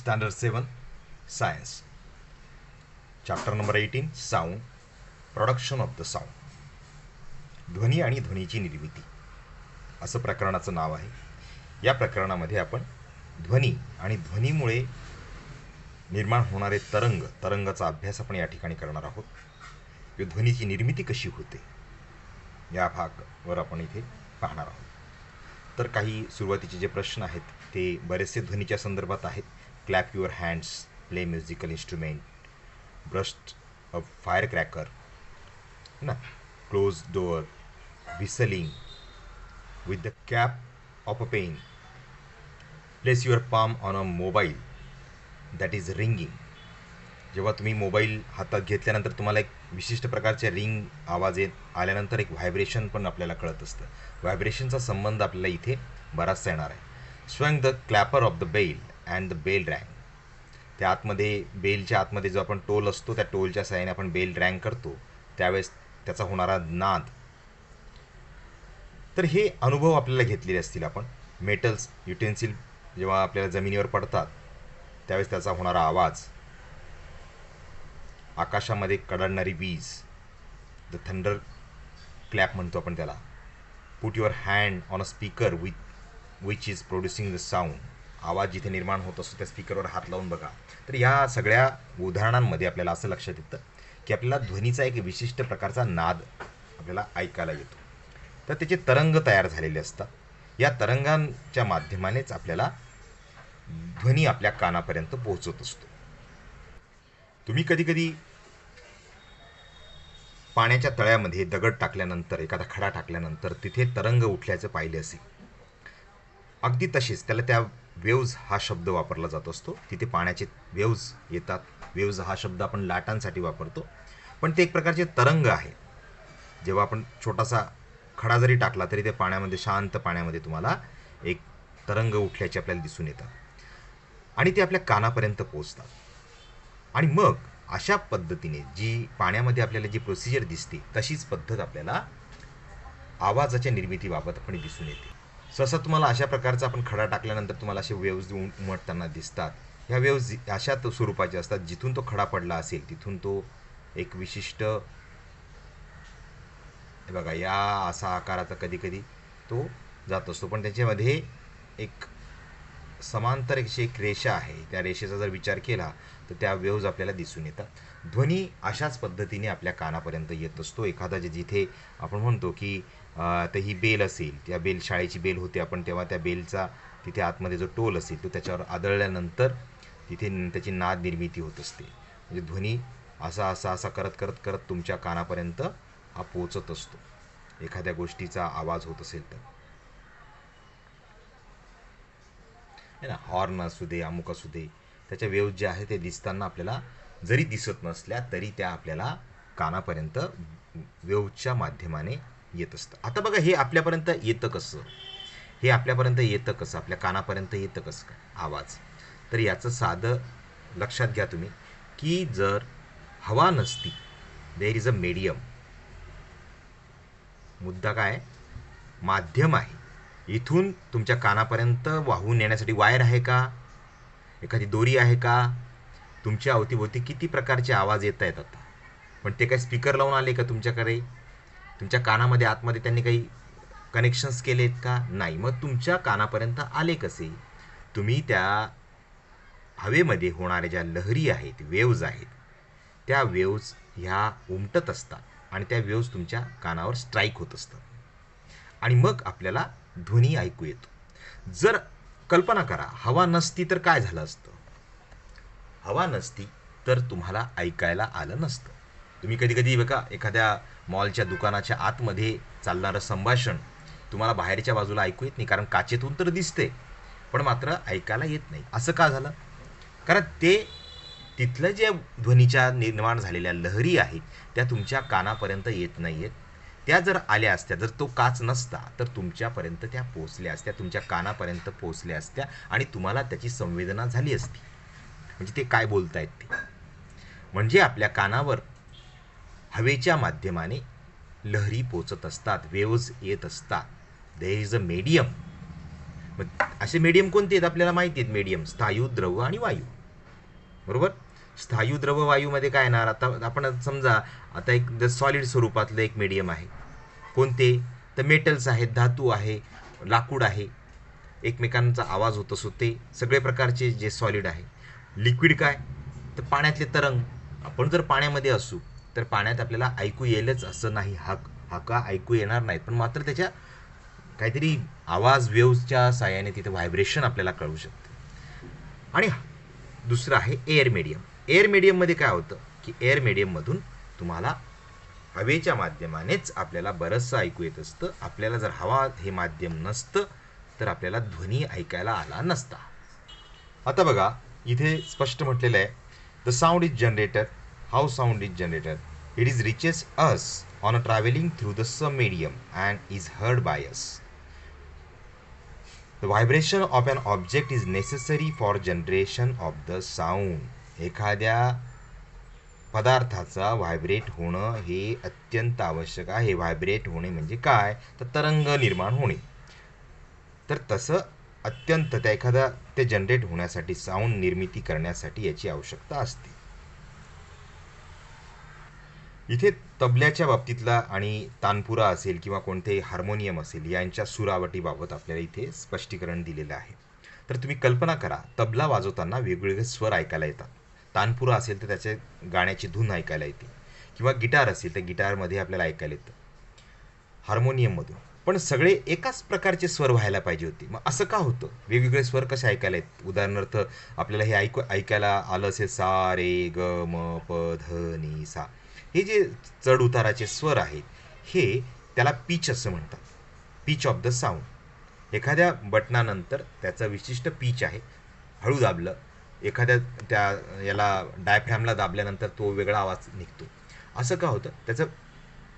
Standard 7 Science. Chapter number 18 Sound. Production of the sound. ध्वनी आणि ध्वनीची निर्मिती असं प्रकरणाचं नाव आहे. या प्रकरणामध्ये आपण ध्वनी आणि ध्वनीमुळे निर्माण होणारे तरंगाचा अभ्यास आपण या ठिकाणी करणार आहोत. की ध्वनीची निर्मिती कशी होते या भागावर आपण इथे पाहणार आहोत. तर काही सुरुवातीचे जे प्रश्न आहेत ते बरेचसे ध्वनीच्या संदर्भात आहेत. Clap your hands, play musical instrument, burst a fire cracker ना, close door, whistling with the cap of a pen, place your palm on a mobile that is ringing. जेव्हा तुम्ही मोबाईल हातात घेतल्यानंतर तुम्हाला एक विशिष्ट प्रकारचे रिंग आवाज आल्यानंतर एक व्हायब्रेशन पण आपल्याला कळत असतं. व्हायब्रेशनचा संबंध आपल्याला इथे बराचसा येणार आहे. Swang the clapper of the bell and the bell rang. त्या आतमध्ये बेलच्या आतमध्ये जो आपण टोल असतो त्या टोलच्या साहाय्याने आपण बेल रँग करतो त्यावेळेस त्याचा होणारा नाद. तर हे अनुभव आपल्याला घेतलेले असतील आपण. मेटल्स युटेन्सिल जेव्हा आपल्याला जमिनीवर पडतात त्यावेळेस त्याचा होणारा आवाज, आकाशामध्ये कडाडणारी वीज, द थंडर क्लॅप म्हणतो आपण त्याला. Put your hand on a speaker which is producing the sound. आवाज जिथे निर्माण होत असतो त्या स्पीकरवर हात लावून बघा. तर या सगळ्या उदाहरणांमध्ये आपल्याला असं लक्षात येतं की आपल्याला ध्वनीचा एक विशिष्ट प्रकारचा नाद आपल्याला ऐकायला येतो. तर त्याचे तरंग तयार झालेले असतात. या तरंगांच्या माध्यमानेच आपल्याला ध्वनी आपल्या कानापर्यंत पोहोचत असतो. तुम्ही कधीकधी पाण्याच्या तळ्यामध्ये दगड टाकल्यानंतर, एखादा खडा टाकल्यानंतर तिथे तरंग उठल्याचं पाहिले असेल. अगदी तसेच त्याला त्या वेव्ज हा शब्द वापरला जात असतो. तिथे पाण्याचे वेव्ज येतात. वेव्ज हा शब्द आपण लाटांसाठी वापरतो, पण ते एक प्रकारचे तरंग आहे. जेव्हा आपण छोटासा खडा जरी टाकला तरी ते पाण्यामध्ये, शांत पाण्यामध्ये तुम्हाला एक तरंग उठल्याचे आपल्याला दिसून येतात आणि ते आपल्या कानापर्यंत पोहोचतात. आणि मग अशा पद्धतीने जी पाण्यामध्ये आपल्याला जी प्रोसिजर दिसते तशीच पद्धत आपल्याला आवाजाच्या निर्मितीबाबत आपण दिसून येते. सहसा तुम्हाला अशा प्रकारचा आपण खडा टाकल्यानंतर तुम्हाला असे वेव्ज उमटताना दिसतात. ह्या वेव्ज अशा स्वरूपाचे असतात जिथून तो खडा पडला असेल तिथून तो एक विशिष्ट, हे बघा या असा आकाराचा कधी कधी तो जात असतो, पण त्याच्यामध्ये एक समांतर एक रेषा आहे. त्या रेषेचा जर विचार केला तर त्या वेव्ज आपल्याला दिसून येतात. ध्वनी अशाच पद्धतीने आपल्या कानापर्यंत येत असतो. एखादा जिथे आपण म्हणतो की तर ही बेल असेल, त्या बेल, शाळेची बेल होते आपण तेव्हा त्या बेलचा तिथे आतमध्ये जो टोल असेल तो त्याच्यावर आदळल्यानंतर तिथे त्याची नाद निर्मिती होत असते. म्हणजे ध्वनी असा असा असा करत करत करत तुमच्या कानापर्यंत हा पोचत असतो. एखाद्या गोष्टीचा आवाज होत असेल तर है ना, हॉर्न असू दे, अमुक असू दे, त्याच्या वेव्ज जे आहे ते दिसताना आपल्याला जरी दिसत नसल्या तरी त्या आपल्याला कानापर्यंत वेव्जच्या माध्यमाने येत असतं. आता बघा हे आपल्यापर्यंत येतं कसं, हे आपल्यापर्यंत येतं कसं, आपल्या कानापर्यंत येतं कसं काय आवाज. तर याचं साधं लक्षात घ्या तुम्ही की जर हवा नसती, देयर इज अ मीडियम. मुद्दा काय, माध्यम आहे. इथून तुमच्या कानापर्यंत वाहून येण्यासाठी वायर आहे का, एखादी दोरी आहे का, तुमच्या अवतीभोवती किती प्रकारचे आवाज येत आहेत आता, पण ते काही स्पीकर लावून आले का तुमच्याकडे, तुमच्या कानामध्ये आतमध्ये त्यांनी काही कनेक्शन्स केले आहेत का, नाही. मग तुमच्या कानापर्यंत आले कसे, तुम्ही त्या हवेमध्ये होणाऱ्या ज्या लहरी आहेत, वेव्ज आहेत, त्या वेव्ज ह्या उमटत असतात आणि त्या वेव्ज तुमच्या कानावर स्ट्राईक होत असतात आणि मग आपल्याला ध्वनी ऐकू येतो. जर कल्पना करा हवा नसती तर काय झालं असतं. हवा नसती तर तुम्हाला ऐकायला आलं नसतं. तुम्ही कधी कधी बघा एखाद्या मॉलच्या दुकानाच्या आतमध्ये चालणारं संभाषण तुम्हाला बाहेरच्या बाजूला ऐकू येत नाही, कारण काचेतून तर दिसते पण मात्र ऐकायला येत नाही. असं का झालं, कारण ते तिथलं जे ध्वनीच्या निर्माण झालेल्या लहरी आहेत त्या तुमच्या कानापर्यंत येत नाही आहेत. त्या जर आल्या असत्या, जर तो काच नसता तर तुमच्यापर्यंत त्या पोचल्या असत्या, तुमच्या कानापर्यंत पोचल्या असत्या आणि तुम्हाला त्याची संवेदना झाली असती. म्हणजे ते काय बोलतायत ते, म्हणजे आपल्या कानावर हवेच्या माध्यमाने लहरी पोचत असतात, वेव्ज येत असतात. There is a medium. असे मीडियम कोणते आहेत आपल्याला माहिती आहेत. मीडियम स्थायू, द्रव आणि वायू. बरोबर. स्थायू द्रव वायूमध्ये काय येणार, आता आपण समजा आता एक सॉलिड स्वरूपातलं एक मीडियम आहे. कोणते? तर मेटल्स आहेत, धातू आहे, लाकूड आहे, एकमेकांचा आवाज होत असतो, ते सगळे प्रकारचे जे सॉलिड आहे. लिक्विड काय? तर पाण्यातले तरंग. आपण जर पाण्यामध्ये असू तर पाण्यात आपल्याला ऐकू येईलच असं नाही, हाका ऐकू येणार नाहीत, पण मात्र त्याच्या काहीतरी आवाज वेव्हच्या साहाय्याने तिथे व्हायब्रेशन आपल्याला कळू शकते. आणि दुसरं आहे एअर मीडियम. एअर मीडियममध्ये काय होतं की एअर मीडियममधून तुम्हाला हवेच्या माध्यमानेच आपल्याला बरंचसं ऐकू येत असतं. आपल्याला जर हवा हे माध्यम नसतं तर आपल्याला ध्वनी ऐकायला आला नसता. आता बघा इथे स्पष्ट म्हटलेलं आहे, the sound is generator. How sound is generator? It is riches us on a travelling through the some medium and is heard by us. The vibration of an object is necessary for generation of the sound. एखाद्या पदार्थाचा vibrate होणं हे अत्यंत आवश्यक आहे. Vibrate होणे म्हणजे काय? तर तरंग निर्माण होणे. तर तसं अत्यंत त्या एखादा ते जनरेट होण्यासाठी, साऊंड निर्मिती करण्यासाठी याची आवश्यकता असते. इथे तबल्याच्या बाबतीतला आणि तानपुरा असेल किंवा कोणतेही हार्मोनियम असेल यांच्या सुरावटीबाबत आपल्याला इथे स्पष्टीकरण दिलेलं आहे. तर तुम्ही कल्पना करा, तबला वाजवताना वेगवेगळे स्वर ऐकायला येतात. तानपुरा असेल तर त्याचे गाण्याची धून ऐकायला येते, किंवा गिटार असेल तर गिटारमध्ये आपल्याला ऐकायला येतं, हार्मोनियममधून. पण सगळे एकाच प्रकारचे स्वर व्हायला पाहिजे होते. मग असं का होतं? वेगवेगळे स्वर कसे ऐकायला येत? उदाहरणार्थ आपल्याला हे ऐकायला आलं असेल, सा रे ग म प ध नि सा. हे जे चढ उताराचे स्वर आहेत हे त्याला पीच असं म्हणतात. Pitch of the sound. एखाद्या बटनानंतर त्याचं विशिष्ट पीच आहे. हळू दाबलं, एखाद्या त्या याला डायफ्रॅमला दाबल्यानंतर तो वेगळा आवाज निघतो. असं का होतं? त्याचं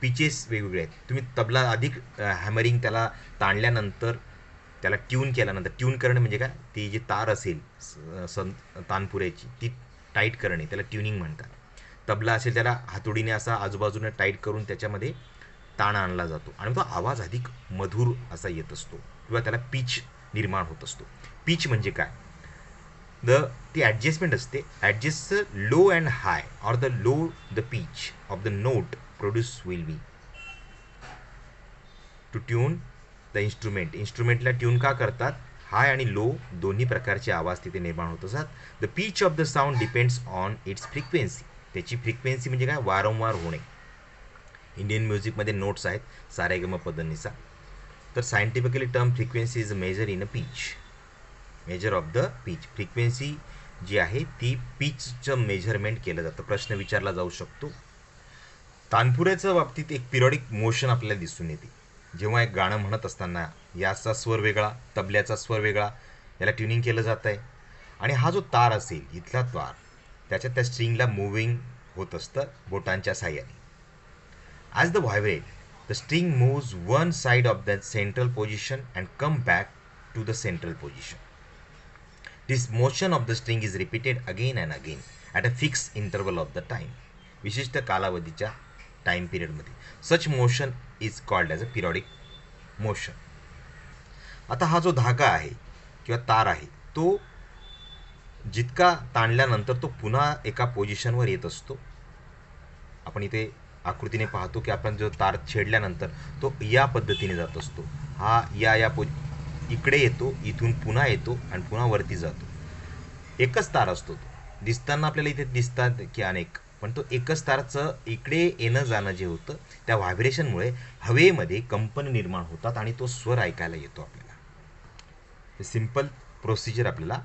पिचेस वेगवेगळे आहेत. तुम्ही तबला अधिक हॅमरिंग त्याला ताणल्यानंतर, त्याला ट्यून केल्यानंतर, ट्यून करणे म्हणजे काय? ती जी तार असेल तानपुऱ्याची ती टाईट करणे, त्याला ट्युनिंग म्हणतात. तबला असेल त्याला हातोडीने असा आजूबाजूने टाईट करून त्याच्यामध्ये ताण आणला जातो आणि तो आवाज अधिक मधुर असा येत असतो, किंवा त्याला पीच निर्माण होत असतो. पीच म्हणजे काय? ती ॲडजस्टमेंट असते. Adjust low and high or the low the pitch of the note produce will be to tune the instrument. इन्स्ट्रुमेंटला ट्यून का करतात? हाय आणि लो दोन्ही प्रकारचे आवाज तिथे निर्माण होत असतात. The pitch of the sound depends on its frequency. त्याची फ्रिक्वेन्सी म्हणजे काय? वारंवार होणे. इंडियन म्युझिकमध्ये नोट्स आहेत, सा रे ग म प ध नि सा. तर scientifically term frequency is a measure in a pitch. Measure of the pitch. Frequency जी आहे ती पीचचं मेजरमेंट केलं जातं. प्रश्न विचारला जाऊ शकतो. तानपुऱ्याच्या बाबतीत एक पिरियडिक मोशन आपल्याला दिसून येते. जेव्हा एक गाणं म्हणत असताना याचा स्वर वेगळा, तबल्याचा स्वर वेगळा, याला ट्युनिंग केलं जात आहे. आणि हा जो तार असेल, इथला तार, त्याच्यात त्या स्ट्रिंगला मुव्हिंग होत असतं बोटांच्या साह्याने. As the vibrate, the string moves one side of the central position and come back to the central position. This motion of the string is repeated again and again at a fix interval of the time. विशिष्ट कालावधीच्या time पिरियडमध्ये. Such motion is called as a periodic motion. आता हा जो धागा आहे किंवा तार आहे तो जितका ताणल्यानंतर तो पुन्हा एका पोझिशनवर येत असतो. आपण इथे आकृतीने पाहतो की आपण जो तार छेडल्यानंतर तो या पद्धतीने जात असतो. हा या इकडे येतो, इथून पुन्हा येतो आणि पुन्हा वरती जातो. एकच तार असतो तो. दिसताना आपल्याला इथे दिसतात की अनेक, पण तो एकच तारचं इकडे येणं जाणं जे होतं त्या व्हायब्रेशनमुळे हवेमध्ये कंपन निर्माण होतात आणि तो स्वर ऐकायला येतो आपल्याला. हे सिम्पल प्रोसिजर आपल्याला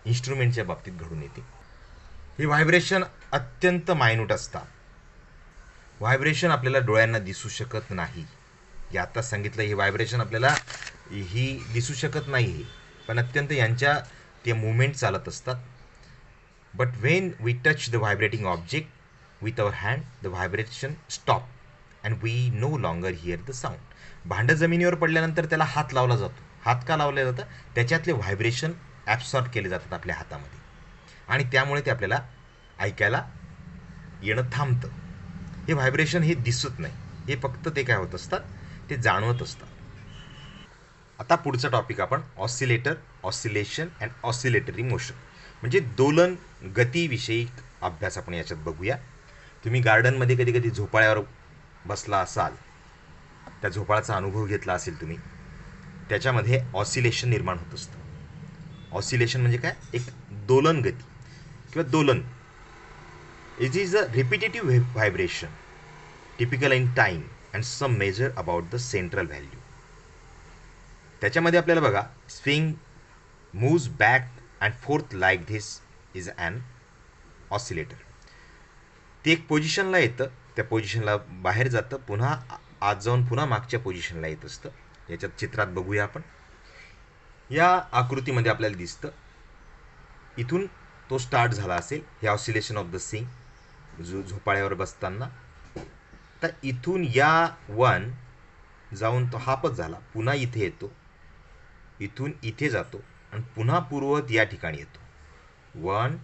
इन्स्ट्रुमेंटच्या बाबतीत घडून येते. हे व्हायब्रेशन अत्यंत मायन्यूट असतात. व्हायब्रेशन आपल्याला डोळ्यांना दिसू शकत नाही. हे आता सांगितलं, हे व्हायब्रेशन आपल्याला ही दिसू शकत नाही, पण अत्यंत यांच्या ते मुवमेंट चालत असतात. But when we touch the vibrating object with our hand, the vibration stop and we no longer hear the sound. भांडं जमिनीवर पडल्यानंतर त्याला हात लावला जातो. हात का लावला जातं? त्याच्यातले व्हायब्रेशन ॲब्सॉर्ब केले जातात आपल्या हातामध्ये आणि त्यामुळे ते आपल्याला ऐकायला येणं थांबतं. हे व्हायब्रेशन हे दिसत नाही, हे फक्त ते काय होत असतात, ते जाणवत असतात. आता पुढचं टॉपिक आपण oscillator, oscillation and oscillatory motion म्हणजे दोलन गतीविषयी अभ्यास आपण याच्यात बघूया. तुम्ही गार्डनमध्ये कधी कधी झोपाळ्यावर बसला असाल, त्या झोपाळ्याचा अनुभव घेतला असेल तुम्ही, त्याच्यामध्ये ऑसिलेशन निर्माण होत असतं. ऑसिलेशन म्हणजे काय? एक दोलन गती किंवा दोलन. It is a repetitive vibration typical in time and some measure about the central value. त्याच्यामध्ये आपल्याला बघा, swing moves back and forth like this is an oscillator. ते एक पोझिशनला येतं, त्या पोझिशनला बाहेर जातं, पुन्हा आत जाऊन पुन्हा मागच्या पोझिशनला येत असतं. याच्यात चित्रात बघूया आपण. या आकृतीमध्ये आपल्याला दिसतं, इथून तो स्टार्ट झाला असेल, हे ऑसिलेशन ऑफ द स्विंग झोपाळ्यावर बसताना. तर इथून या वन जाऊन तो हापच झाला, पुन्हा इथे येतो, इथून इथे जातो आणि पुन्हा पूर्ववत या ठिकाणी येतो. 1,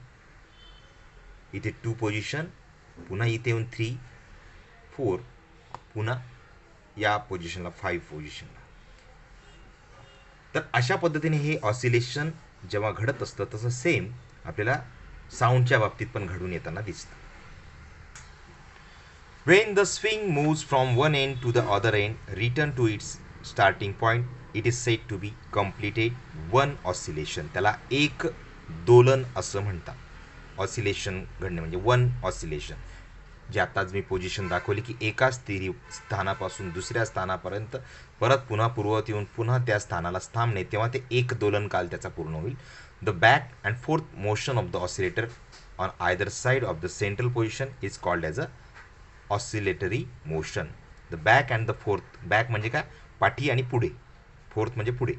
इथे 2 पोझिशन, पुन्हा इथे येऊन 3, 4, पुन्हा या पोझिशनला 5 पोझिशनला. तर अशा पद्धतीने हे ऑसिलेशन जेव्हा घडत असतं, तसं सेम आपल्याला साऊंडच्या बाबतीत पण घडून येताना दिसतं. When the swing moves from one end to the other end, return to its starting point, it is said to be completed one oscillation. त्याला एक दोलन असं म्हणतात. ऑसिलेशन घडणे म्हणजे वन ऑसिलेशन. जे आताच मी पोझिशन दाखवली की एका स्थिर स्थानापासून दुसऱ्या स्थानापर्यंत परत पुन्हा पूर्ववत येऊन पुन्हा त्या स्थानाला थांबणे, तेव्हा ते एक दोलन काल त्याचा पूर्ण होईल. The back and fourth motion of the oscillator on either side of the central position is called as a oscillatory motion. The back and the fourth, back म्हणजे काय? पाठी आणि पुढे, फोर्थ म्हणजे पुढे.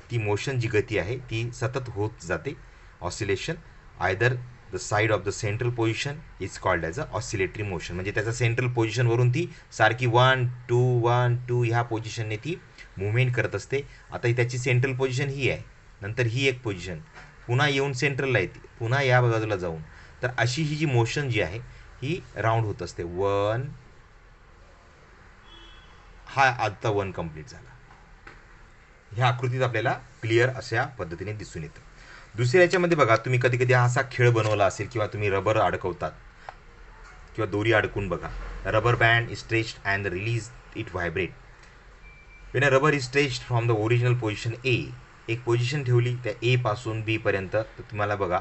ती मोशन जी गती आहे ती सतत होत जाते. Oscillation either the side of the central position is called as a oscillatory motion. म्हणजे त्याचा सेंट्रल पोझिशनवरून ती सारखी 1 2 1 2 ह्या पोझिशनने ती मुवमेंट करत असते. आता त्याची सेंट्रल पोझिशन ही आहे, नंतर ही एक पोझिशन, पुन्हा येऊन सेंट्रलला येते, पुन्हा या बाजूला जाऊन. तर अशी ही जी मोशन जी आहे ही राऊंड होत असते. 1, हा आता 1 कंप्लीट झाला. ह्या आकृतीत आपल्याला क्लिअर अशा पद्धतीने दिसून येतं. दुसऱ्या याच्यामध्ये बघा, तुम्ही कधी कधी असा खेळ बनवला असेल किंवा तुम्ही रबर अडकवतात किंवा दोरी अडकून बघा. Rubber band is stretched and release it vibrate. When a rubber is stretched from the original position A, एक पोझिशन ठेवली त्या ए पासून बी पर्यंत, तर तुम्हाला बघा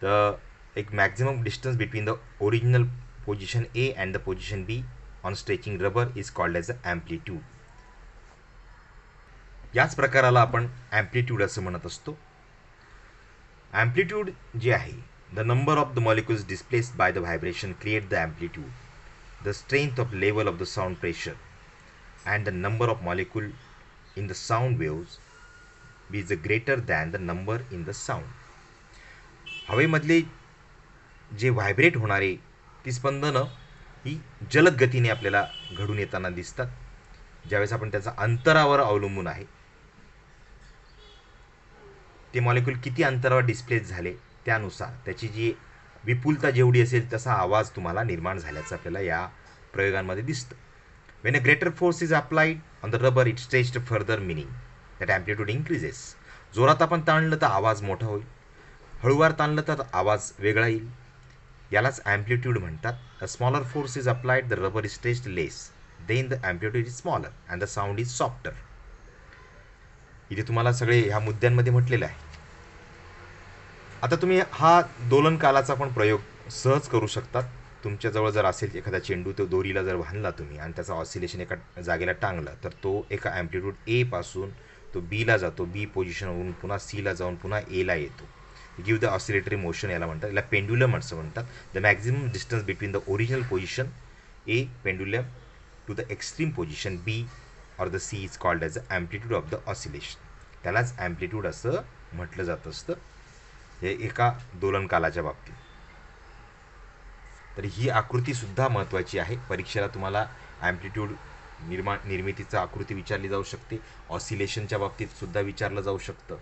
द एक maximum distance between the original position A and the position be on stretching rubber is called as a amplitude. याच प्रकाराला आपण ॲम्प्लिट्यूड असं म्हणत असतो. ॲम्प्लिट्यूड जे आहे, the number of the molecules displaced by the vibration create the amplitude. The strength of level of the sound pressure and the number of molecule in the sound waves is greater than the number in the sound. हवेमधले जे vibrate होणारे ती स्पंदनं ही जलद गतीने आपल्याला घडून येताना दिसतात. ज्यावेळेस आपण त्याचा अंतरावर अवलंबून आहे, ते मॉलिक्यूल किती अंतरावर डिस्प्लेस झाले त्यानुसार त्याची जी विपुलता जेवढी असेल तसा आवाज तुम्हाला निर्माण झाल्याचं आपल्याला या प्रयोगांमध्ये दिसतं. When a greater force is applied on the rubber it stretched further, meaning that amplitude increases. जोरात आपण ताणलं तर आवाज मोठा होईल, हळूवार ताणलं तर आवाज वेगळा येईल. यालाच ॲम्प्लिट्यूड म्हणतात. A smaller force is applied, the rubber is stretched less, then the amplitude is smaller and the sound is softer. इथे तुम्हाला सगळे ह्या मुद्द्यांमध्ये म्हटलेलं आहे. आता तुम्ही हा दोलन कालाचा पण प्रयोग सहज करू शकतात. तुमच्याजवळ जर असेल एखादा चेंडू, तो दोरीला जर बांधला तुम्ही आणि त्याचा ऑसिलेशन एका जागेला टांगला, तर तो एका ॲम्प्लिट्यूड ए पासून तो बीला जातो, बी पोझिशनवरून पुन्हा सीला जाऊन पुन्हा एला येतो. गिव्ह द ऑसिलेटरी मोशन याला म्हणतात. याला पेंड्युलम असं म्हणतात. The maximum distance between the original position A pendulum to the extreme position B or the C is called as a amplitude of the oscillation. त्यालाच ॲम्प्लिट्यूड असं म्हटलं जात असतं हे एका दोलन कालाच्या बाबतीत. तर ही आकृतीसुद्धा महत्त्वाची आहे. परीक्षेला तुम्हाला ॲम्प्लिट्यूड निर्मितीचा आकृती विचारली जाऊ शकते. ऑसिलेशनच्या बाबतीत सुद्धा विचारलं जाऊ शकतं.